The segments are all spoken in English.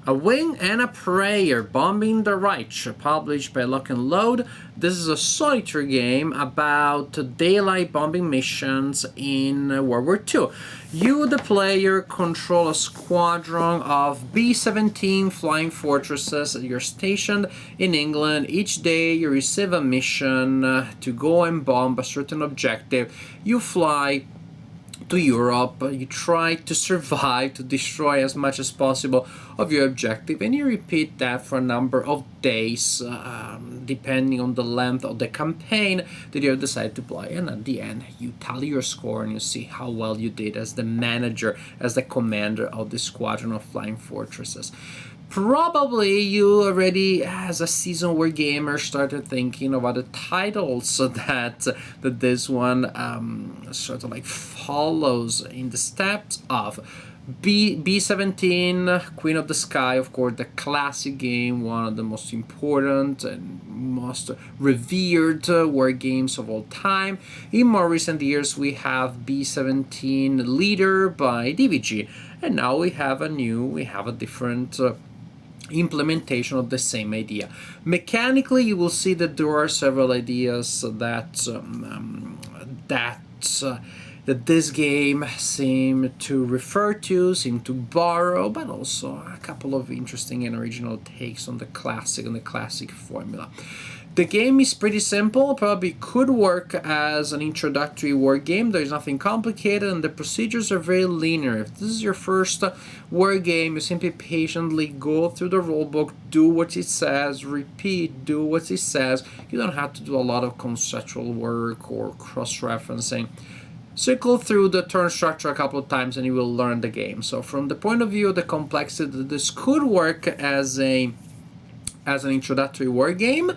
A Wing and a Prayer, Bombing the Reich, published by Lock and Load. This is a solitary game about daylight bombing missions in World War II. You, the player, control a squadron of B-17 flying fortresses. You're stationed in England. Each day you receive a mission to go and bomb a certain objective. You fly to Europe, you try to survive, to destroy as much as possible of your objective, and you repeat that for a number of days, depending on the length of the campaign that you have decided to play. And at the end, you tally your score and you see how well you did as the manager, as the commander of the squadron of flying fortresses. Probably you already, as a seasoned war gamer, started thinking about the titles that this one sort of like follows in the steps of. B-17, Queen of the Sky, of course, the classic game, one of the most important and most revered war games of all time. In more recent years, we have B-17 Leader by DVG, and now we have a different implementation of the same idea. Mechanically, you will see that there are several ideas that this game seem to refer to, seem to borrow, but also a couple of interesting and original takes on the classic formula. The game is pretty simple, probably could work as an introductory war game. There's nothing complicated and the procedures are very linear. If this is your first war game, you simply patiently go through the rulebook, do what it says, repeat, do what it says. You don't have to do a lot of conceptual work or cross-referencing. Cycle through the turn structure a couple of times and you will learn the game. So from the point of view of the complexity, this could work as an introductory war game.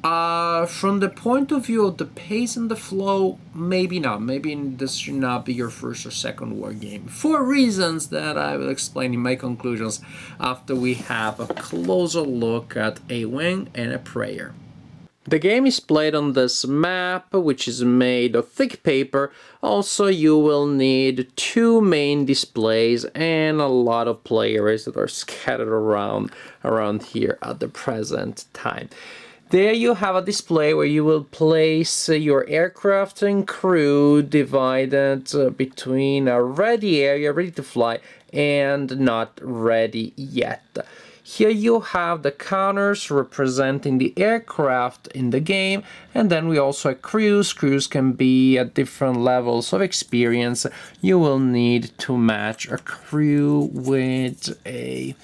From the point of view of the pace and the flow, maybe not. Maybe this should not be your first or second war game, for reasons that I will explain in my conclusions after we have a closer look at A Wing and a Prayer. The game is played on this map, which is made of thick paper. Also, you will need 2 main displays and a lot of players that are scattered around here at the present time. There you have a display where you will place your aircraft and crew divided between a ready area, ready to fly, and not ready yet. Here you have the counters representing the aircraft in the game, and then we also have crews. Crews can be at different levels of experience. You will need to match a crew with a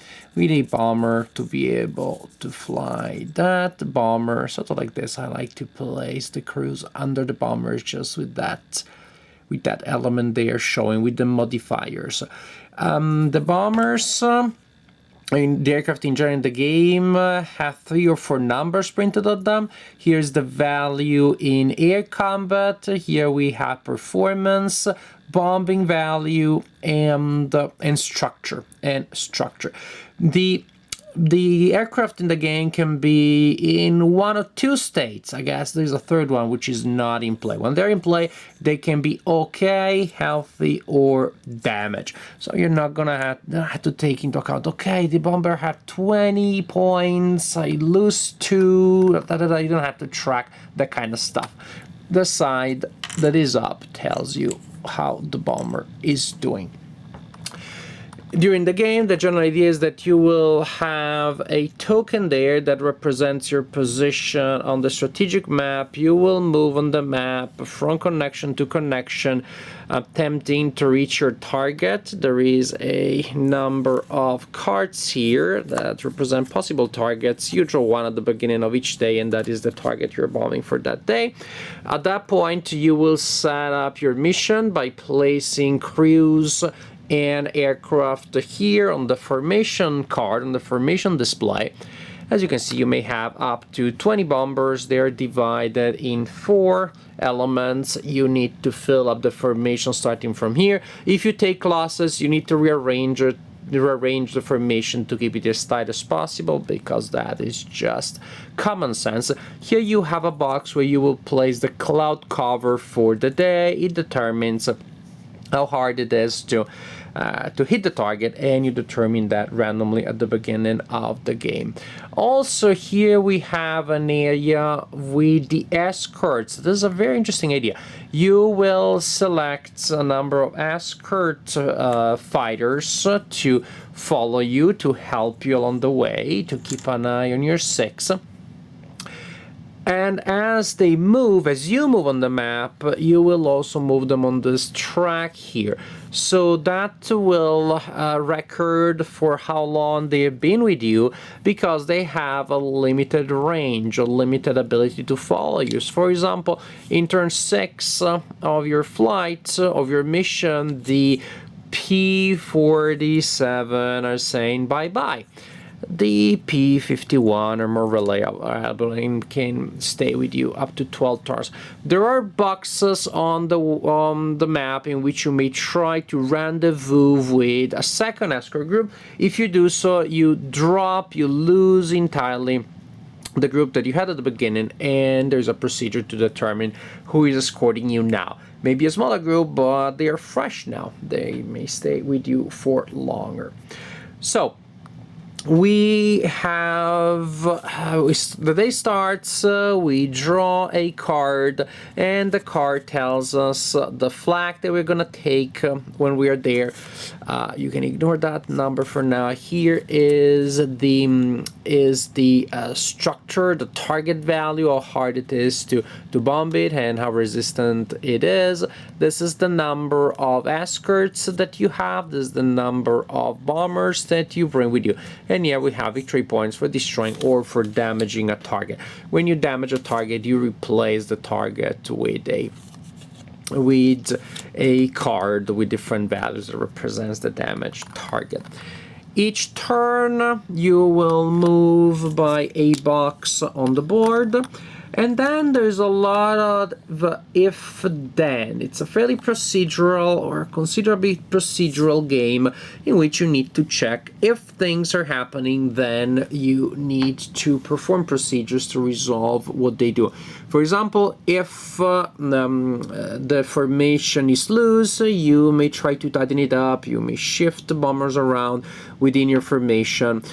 bomber to be able to fly that bomber. Sort of like this. I like to place the crews under the bombers just with that element there showing with the modifiers. The bombers, the aircraft in general in the game have 3 or 4 numbers printed on them. Here's the value in air combat. Here we have performance, bombing value, and structure. The aircraft in the game can be in 1 of 2 states. I guess there's a third one which is not in play. When they're in play, they can be okay, healthy, or damaged. So you're not gonna have to take into account, okay, the bomber had 20 points, I lose 2, you don't have to track that kind of stuff. The side that is up tells you how the bomber is doing. During the game, the general idea is that you will have a token there that represents your position on the strategic map. You will move on the map from connection to connection, attempting to reach your target. There is a number of cards here that represent possible targets. You draw one at the beginning of each day, and that is the target you're bombing for that day. At that point, you will set up your mission by placing crews and aircraft here on the formation card, on the formation display. As you can see, you may have up to 20 bombers. They're divided in 4 elements. You need to fill up the formation starting from here. If you take losses, you need to rearrange the formation to keep it as tight as possible, because that is just common sense. Here you have a box where you will place the cloud cover for the day. It determines how hard it is to to hit the target, and you determine that randomly at the beginning of the game. Also, here we have an area with the escorts. This is a very interesting idea. You will select a number of escort fighters to follow you, to help you along the way, to keep an eye on your 6. And as they move, as you move on the map, you will also move them on this track here. So that will record for how long they have been with you, because they have a limited range, a limited ability to follow you. So for example, in turn 6 of your flight, of your mission, the P-47 are saying bye-bye. The P-51 are more reliable and can stay with you up to 12 turns. There are boxes on the map in which you may try to rendezvous with a second escort group. If you do so, you lose entirely the group that you had at the beginning, and there's a procedure to determine who is escorting you now. Maybe a smaller group, but they are fresh now. They may stay with you for longer. So we have the day starts, we draw a card, and the card tells us the flag that we're gonna take when we are there. You can ignore that number for now. Here is the structure, the target value, how hard it is to bomb it and how resistant it is. This is the number of escorts that you have. This is the number of bombers that you bring with you. And yeah, we have victory points for destroying or for damaging a target. When you damage a target, you replace the target with a card with different values that represents the damaged target. Each turn, you will move by a box on the board. And then there's a lot of if-then. It's a fairly procedural or considerably procedural game in which you need to check if things are happening, then you need to perform procedures to resolve what they do. For example, if the formation is loose, you may try to tighten it up, you may shift the bombers around within your formation.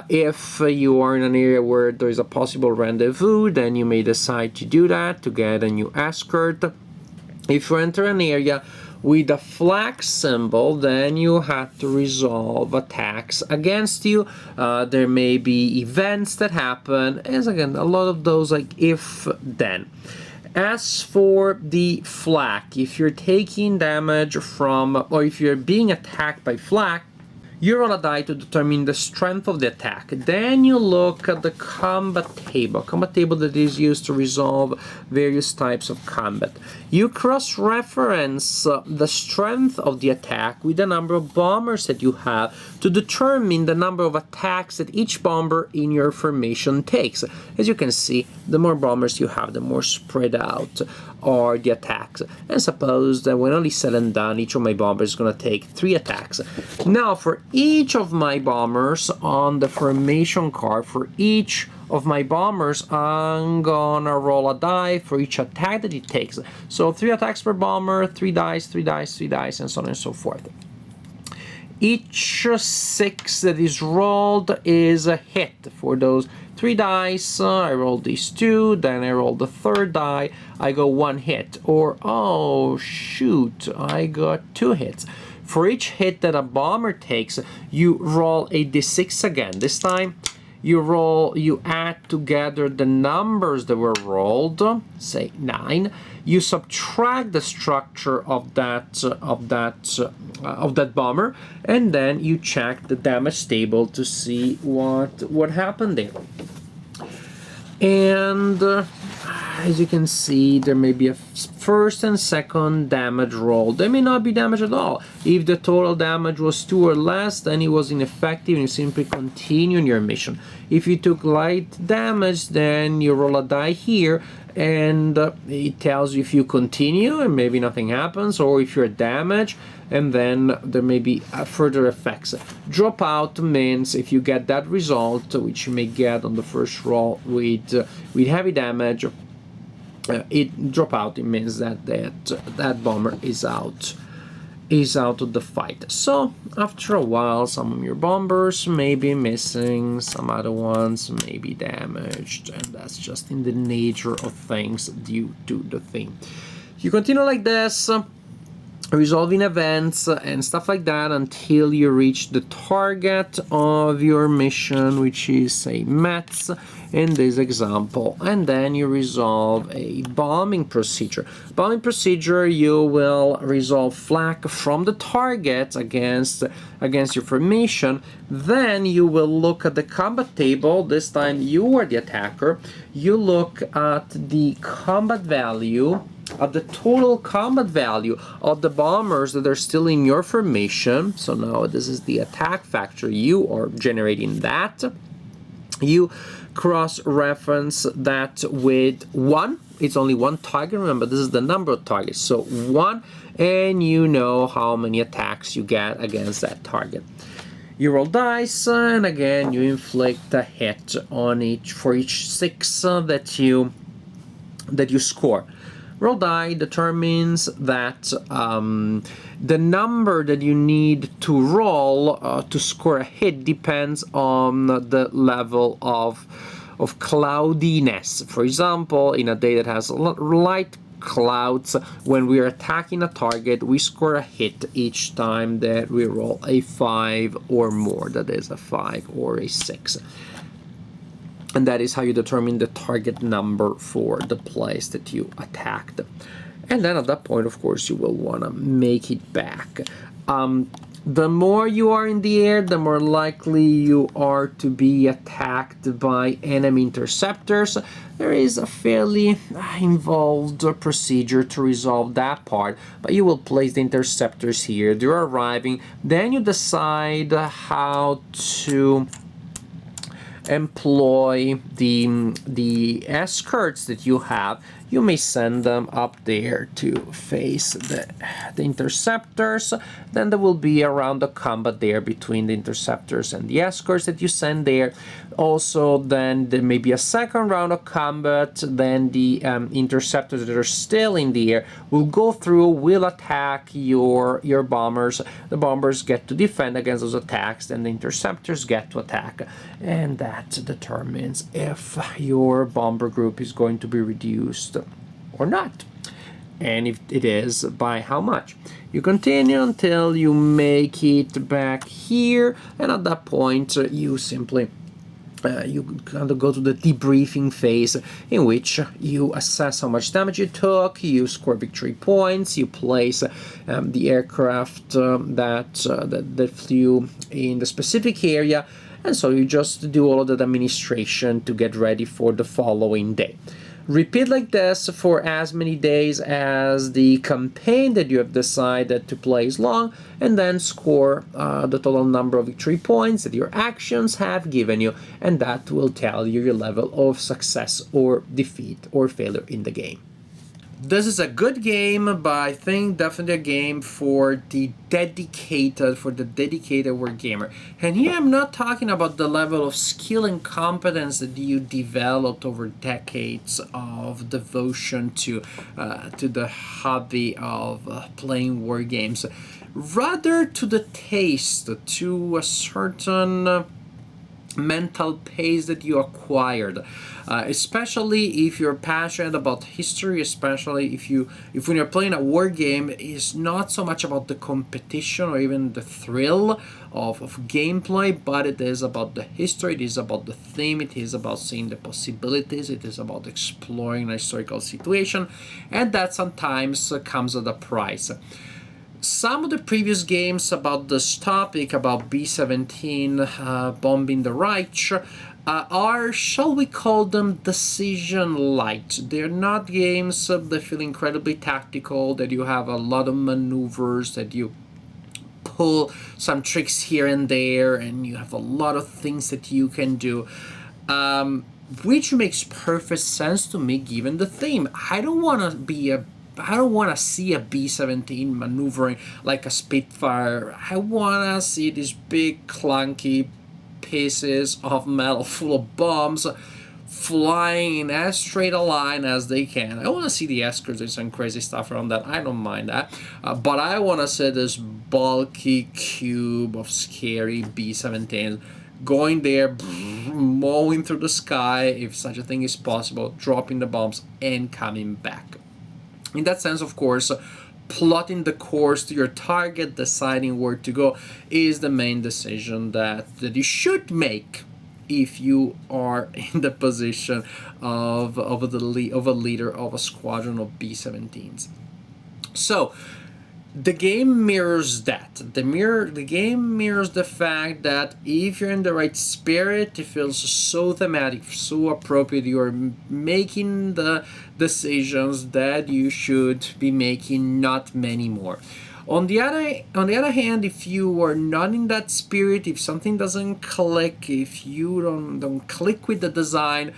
If you are in an area where there is a possible rendezvous, then you may decide to do that to get a new escort. If you enter an area with a flag symbol, then you have to resolve attacks against you. There may be events that happen, as again, a lot of those like if-then. As for the flag, if you're taking damage from, or if you're being attacked by flag, you roll a die to determine the strength of the attack. Then you look at the combat table that is used to resolve various types of combat. You cross-reference the strength of the attack with the number of bombers that you have to determine the number of attacks that each bomber in your formation takes. As you can see, the more bombers you have, the more spread out are the attacks. And suppose that when all is said and done, each of my bombers is going to take 3 attacks. Now, for each of my bombers on the formation card, for each of my bombers, I'm gonna roll a die for each attack that it takes. So 3 attacks per bomber, 3 dice, 3 dice, 3 dice, and so on and so forth. Each 6 that is rolled is a hit. For those 3 dice, I roll these 2, then I roll the 3rd die, I go 1 hit. Or, oh shoot, I got 2 hits. For each hit that a bomber takes, you roll a d6 again. This time, you add together the numbers that were rolled, say 9. You subtract the structure of that bomber, and then you check the damage table to see what happened there. And as you can see, there may be a first and second damage roll. There may not be damage at all. If the total damage was 2 or less, then it was ineffective and you simply continue in your mission. If you took light damage, then you roll a die here, and it tells you if you continue and maybe nothing happens, or if you're damaged, and then there may be further effects. Drop out means if you get that result, which you may get on the first roll with heavy damage, it means that bomber is out. is out of the fight. So after a while, some of your bombers may be missing, some other ones may be damaged, and that's just in the nature of things due to the theme. You continue like this, resolving events and stuff like that until you reach the target of your mission, which is, say, Metz in this example, and then you resolve a bombing procedure. Bombing procedure, you will resolve flak from the target against your formation. Then you will look at the combat table. This time you are the attacker. You look at the combat value, at the total combat value of the bombers that are still in your formation. So now this is the attack factor. You are generating that. You cross-reference that with 1. It's only one target. Remember, this is the number of targets. So 1, and you know how many attacks you get against that target. You roll dice, and again, you inflict a hit on for each 6 that you score. Roll die determines that the number that you need to roll to score a hit depends on the level of cloudiness. For example, in a day that has light clouds, when we are attacking a target, we score a hit each time that we roll a 5 or more. That is a 5 or a 6. And that is how you determine the target number for the place that you attacked. And then at that point, of course, you will want to make it back. The more you are in the air, the more likely you are to be attacked by enemy interceptors. There is a fairly involved procedure to resolve that part, but you will place the interceptors here. They're arriving. Then you decide how to employ the escorts that you have. You may send them up there to face the interceptors. Then there will be a round of combat there between the interceptors and the escorts that you send there. Also, then there may be a second round of combat. Then the interceptors that are still in the air will go through, will attack your bombers. The bombers get to defend against those attacks, and the interceptors get to attack. And that determines if your bomber group is going to be reduced or not, and if it is, by how much. You continue until you make it back here, and at that point you simply you kind of go to the debriefing phase, in which you assess how much damage you took, you score victory points, you place the aircraft that flew in the specific area, and so you just do all of that administration to get ready for the following day. Repeat like this for as many days as the campaign that you have decided to play is long, and then score the total number of victory points that your actions have given you, and that will tell you your level of success or defeat or failure in the game. This is a good game, but I think definitely a game for the dedicated wargamer. And here I'm not talking about the level of skill and competence that you developed over decades of devotion to the hobby of playing war games. Rather to the taste, to a certain mental pace that you acquired, especially if you're passionate about history, especially if when you're playing a war game, it's not so much about the competition or even the thrill of gameplay, but it is about the history, it is about the theme, it is about seeing the possibilities, it is about exploring a historical situation, and that sometimes comes at a price. Some of the previous games about this topic, about B-17 bombing the Reich, are, shall we call them, decision light. They're not games that feel incredibly tactical, that you have a lot of maneuvers, that you pull some tricks here and there, and you have a lot of things that you can do. Which makes perfect sense to me given the theme. I don't want to see a B-17 maneuvering like a Spitfire. I want to see these big clunky pieces of metal full of bombs flying in as straight a line as they can. I want to see the escorts doing some crazy stuff around that. I don't mind that. But I want to see this bulky cube of scary B-17s going there, mowing through the sky, if such a thing is possible, dropping the bombs and coming back. In that sense, of course, plotting the course to your target, deciding where to go, is the main decision that you should make if you are in the position of a leader of a squadron of B-17s. So the game mirrors that. The game mirrors the fact that if you're in the right spirit, it feels so thematic, so appropriate. You are making the decisions that you should be making, not many more. On the other hand, if you are not in that spirit, if something doesn't click, if you don't click with the design,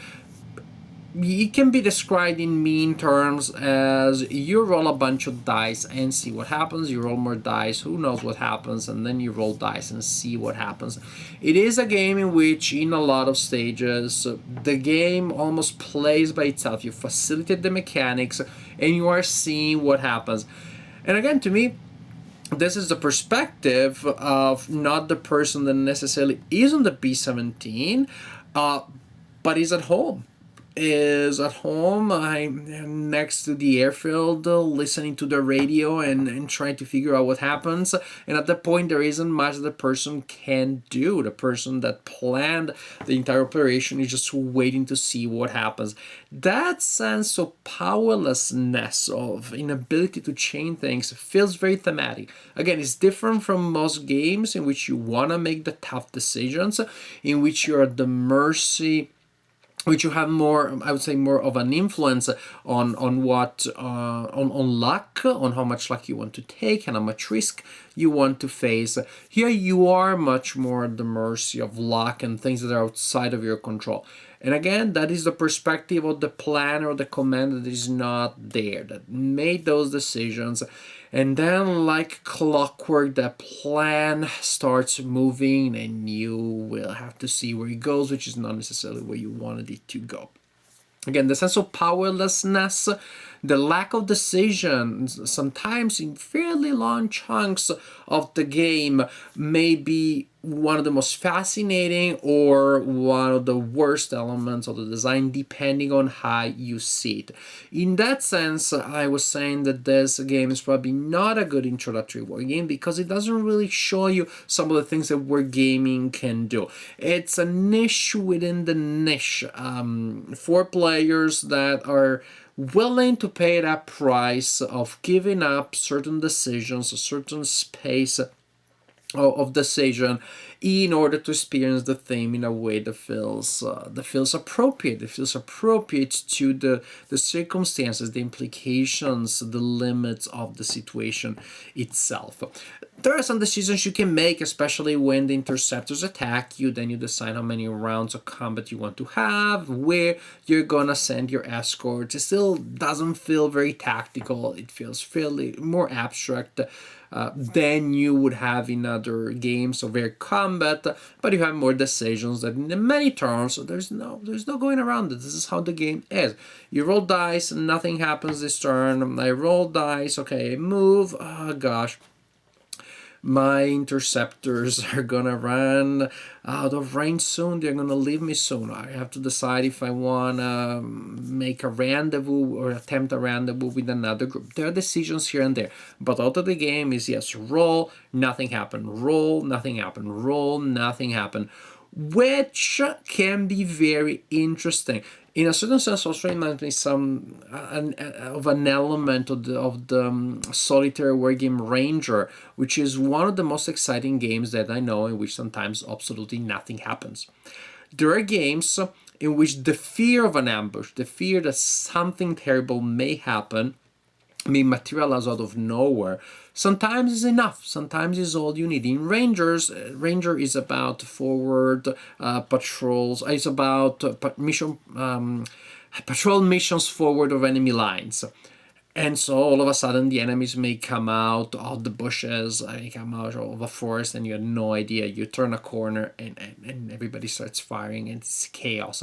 it can be described in mean terms as you roll a bunch of dice and see what happens. You roll more dice, who knows what happens, and then you roll dice and see what happens. It is a game in which, in a lot of stages, the game almost plays by itself. You facilitate the mechanics and you are seeing what happens. And again, to me, this is the perspective of not the person that necessarily is on the B-17, but is at home. I'm next to the airfield, listening to the radio and trying to figure out what happens. And at that point, there isn't much the person can do. The person that planned the entire operation is just waiting to see what happens. That sense of powerlessness, of inability to change things, feels very thematic. Again, it's different from most games in which you want to make the tough decisions, in which you're at the mercy, which you have more, I would say, more of an influence on luck, on how much luck you want to take and how much risk you want to face. Here you are much more at the mercy of luck and things that are outside of your control. And again, that is the perspective of the planner or the commander that is not there, that made those decisions. And then, like clockwork, that plan starts moving and you will have to see where it goes, which is not necessarily where you wanted it to go. Again, the sense of powerlessness, the lack of decision, sometimes in fairly long chunks of the game, may be one of the most fascinating or one of the worst elements of the design, depending on how you see it. In that sense, I was saying that this game is probably not a good introductory war game because it doesn't really show you some of the things that wargaming can do. It's a niche within the niche for players that are willing to pay that price of giving up certain decisions, a certain space of decision in order to experience the theme in a way that feels appropriate. It feels appropriate to the circumstances, the implications, the limits of the situation itself. There are some decisions you can make, especially when the interceptors attack you. Then you decide how many rounds of combat you want to have, where you're gonna send your escorts. It still doesn't feel very tactical. It feels fairly more abstract than you would have in other games of air combat, but you have more decisions that in many terms there's no going around it. This is how the game is. You roll dice, nothing happens this turn. I roll dice, okay, move, oh gosh, my interceptors are gonna run out of range soon. They're gonna leave me soon. I have to decide if I wanna make a rendezvous or attempt a rendezvous with another group. There are decisions here and there, but out of the game is yes, roll, nothing happened, roll, nothing happened, roll, nothing happened, which can be very interesting. In a certain sense, also reminds me of an element of the solitary wargame Ranger, which is one of the most exciting games that I know in which sometimes absolutely nothing happens. There are games in which the fear of an ambush, the fear that something terrible may happen, may materialize out of nowhere, sometimes is enough. Sometimes is all you need. In Ranger is about forward patrols. It's about patrol missions forward of enemy lines. And so all of a sudden the enemies may come out of the bushes, they come out of a forest, and you have no idea. You turn a corner and everybody starts firing, and it's chaos.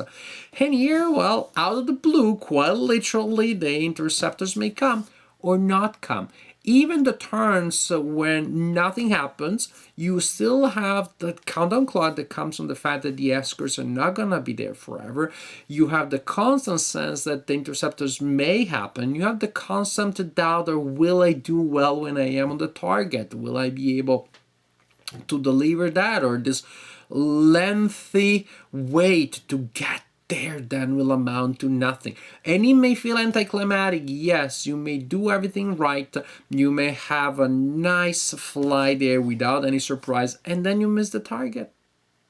And here, well, out of the blue, quite literally, the interceptors may come or not come. Even the turns when nothing happens, you still have the countdown clock that comes from the fact that the escorts are not going to be there forever. You have the constant sense that the interceptors may happen. You have the constant doubt, or will I do well when I am on the target? Will I be able to deliver that? Or this lengthy wait to get there then will amount to nothing. And it may feel anticlimactic. Yes, you may do everything right. You may have a nice fly there without any surprise, and then you miss the target.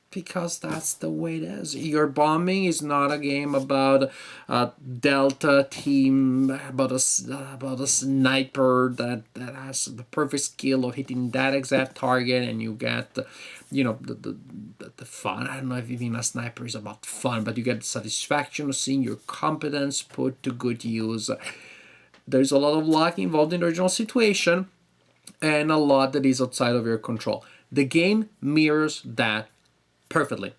Because that's the way it is. Your bombing is not a game about a Delta team, about a sniper that has the perfect skill of hitting that exact target, and you get, the fun. I don't know if even a sniper is about fun, but you get the satisfaction of seeing your competence put to good use. There's a lot of luck involved in the original situation, and a lot that is outside of your control. The game mirrors that perfectly.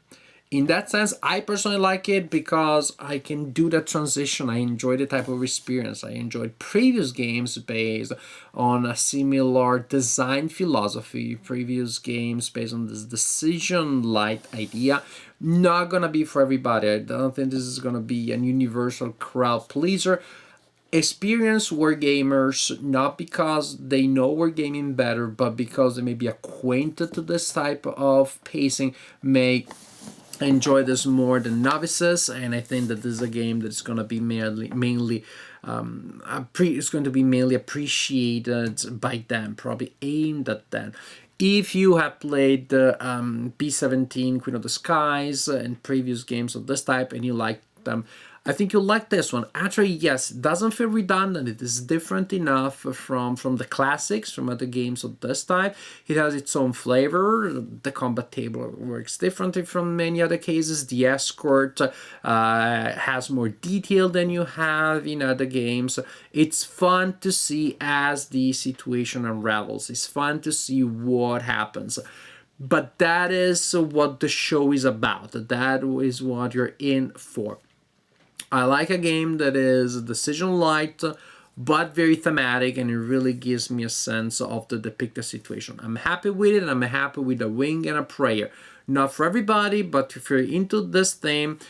In that sense, I personally like it because I can do that transition. I enjoy the type of experience. I enjoyed previous games based on a similar design philosophy, previous games based on this decision light idea. Not gonna be for everybody. I don't think this is gonna be a universal crowd pleaser. Experienced wargamers, not because they know wargaming better, but because they may be acquainted to this type of pacing, may enjoy this more than novices. And I think that this is a game that's going to be mainly it's going to be mainly appreciated by them, probably aimed at them. If you have played the B-17 Queen of the Skies and previous games of this type and you like them, I think you'll like this one. Actually, yes, it doesn't feel redundant. It is different enough from the classics, from other games of this type. It has its own flavor. The combat table works differently from many other cases. The escort has more detail than you have in other games. It's fun to see as the situation unravels. It's fun to see what happens. But that is what the show is about. That is what you're in for. I like a game that is decision light, but very thematic, and it really gives me a sense of the depicted situation. I'm happy with it, and I'm happy with a wing and a prayer. Not for everybody, but if you're into this theme,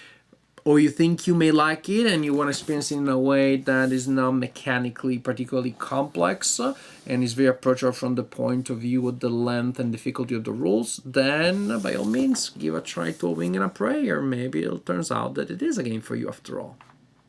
or you think you may like it and you want to experience it in a way that is not mechanically particularly complex and is very approachable from the point of view of the length and difficulty of the rules, then by all means give a try to a wing and a prayer. Maybe it turns out that it is a game for you after all.